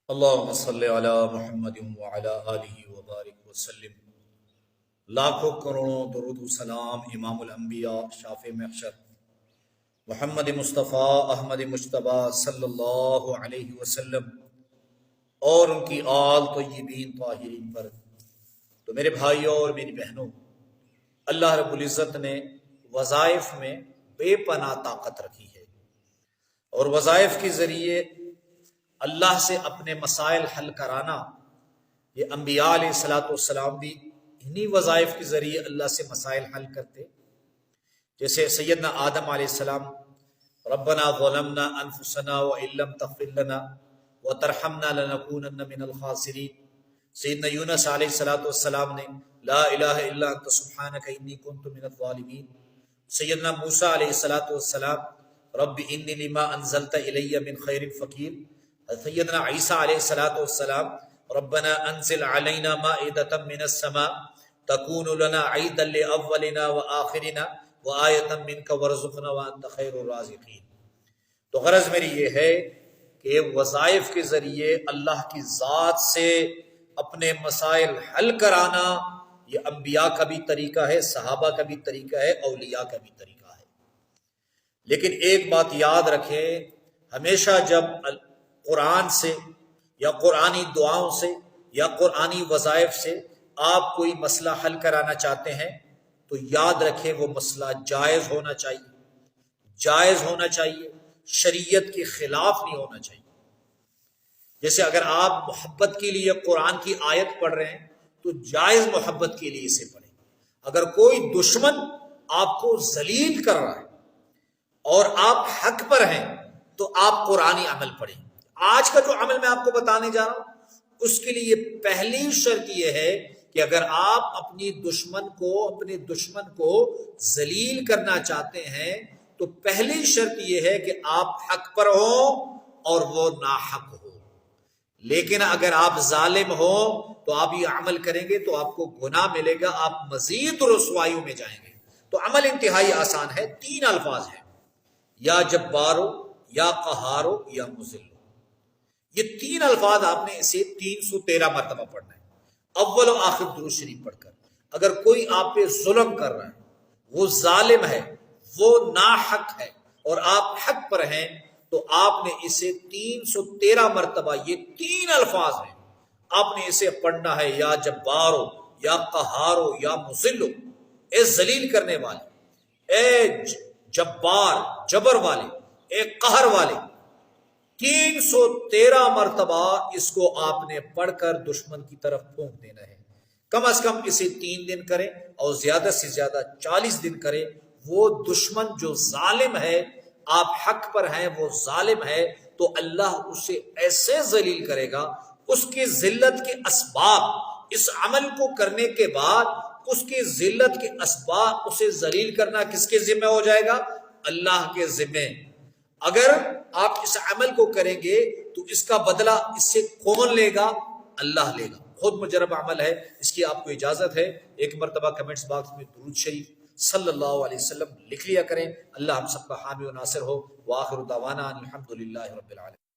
اللہم صلی علی محمد وعلی آلہ وبارک وسلم۔ لاکھوں کروڑوں درود و سلام امام الانبیاء شافع محشر محمد مصطفیٰ احمد مجتبی صلی اللہ علیہ وسلم اور ان کی آل طیبین طاہرین پر۔ تو میرے بھائیوں اور میری بہنوں، اللہ رب العزت نے وظائف میں بے پناہ طاقت رکھی ہے، اور وظائف کے ذریعے اللہ سے اپنے مسائل حل کرانا، یہ انبیاء علیہ السلام بھی انہی وظائف کے ذریعے اللہ سے مسائل حل کرتے۔ جیسے سیدنا آدم علیہ السلام، ربنا ظلمنا انفسنا وان لم تغفر لنا وترحمنا لنکونن من الخاسرین۔ سیدنا یونس علیہ السلام نے لا الہ الا انت سبحانک انی کنت من الظالمین۔ سیدنا موسیٰ علیہ السلام رب انی لما انزلت الی من خیر فقیر۔ سیدنا عیسیٰ علیہ السلام ربنا انزل علینا مائدۃ من السماء تکون لنا عیدا لاولنا وآخرنا وآیۃ منک وارزقنا وانت خیر الرازقین۔ تو غرض میری یہ ہے کہ وظائف کے ذریعے اللہ کی ذات سے اپنے مسائل حل کرانا یہ انبیاء کا بھی طریقہ ہے، صحابہ کا بھی طریقہ ہے، اولیاء کا بھی طریقہ ہے۔ لیکن ایک بات یاد رکھیں، ہمیشہ جب قرآن سے یا قرآنی دعاؤں سے یا قرآنی وظائف سے آپ کوئی مسئلہ حل کرانا چاہتے ہیں تو یاد رکھیں وہ مسئلہ جائز ہونا چاہیے، جائز ہونا چاہیے، شریعت کے خلاف نہیں ہونا چاہیے۔ جیسے اگر آپ محبت کے لیے قرآن کی آیت پڑھ رہے ہیں تو جائز محبت کے لیے اسے پڑھیں۔ اگر کوئی دشمن آپ کو ذلیل کر رہا ہے اور آپ حق پر ہیں تو آپ قرآنی عمل پڑھیں۔ آج کا جو عمل میں آپ کو بتانے جا رہا ہوں اس کے لیے پہلی شرط یہ ہے کہ اگر آپ اپنے دشمن کو ذلیل کرنا چاہتے ہیں تو پہلی شرط یہ ہے کہ آپ حق پر ہوں اور وہ ناحق ہو۔ لیکن اگر آپ ظالم ہو تو آپ یہ عمل کریں گے تو آپ کو گناہ ملے گا، آپ مزید رسوائیوں میں جائیں گے۔ تو عمل انتہائی آسان ہے، 3 الفاظ ہیں، یا جبارو، یا قہارو، یا مذلو۔ یہ 3 الفاظ آپ نے اسے 313 مرتبہ پڑھنا ہے، اول و آخر درود شریف پڑھ کر۔ اگر کوئی آپ پہ ظلم کر رہا ہے، وہ ظالم ہے، وہ ناحق ہے، اور آپ حق پر ہیں تو آپ نے اسے 313 مرتبہ، یہ 3 الفاظ ہیں، آپ نے اسے پڑھنا ہے، یا جبارو، یا قہارو، یا مذلو۔ اے ذلیل کرنے والے، اے جبار، جبر والے، اے قہر والے، 313 مرتبہ اس کو آپ نے پڑھ کر دشمن کی طرف پھونک دینا ہے۔ کم از کم اسے 3 دن کریں اور زیادہ سے زیادہ 40 دن کریں۔ وہ دشمن جو ظالم ہے، آپ حق پر ہیں، وہ ظالم ہے تو اللہ اسے ایسے ذلیل کرے گا، اس کی ذلت کے اسباب، اس عمل کو کرنے کے بعد اس کی ذلت کے اسباب، اسے ذلیل کرنا کس کے ذمہ ہو جائے گا؟ اللہ کے ذمہ۔ اگر آپ اس عمل کو کریں گے تو اس کا بدلہ اس سے کون لے گا؟ اللہ لے گا۔ خود مجرب عمل ہے، اس کی آپ کو اجازت ہے۔ ایک مرتبہ کمنٹس باکس میں درود شریف صلی اللہ علیہ وسلم لکھ لیا کریں۔ اللہ ہم سب کا حامی و ناصر ہو۔ وآخر دعوانا الحمدللہ رب العالمین۔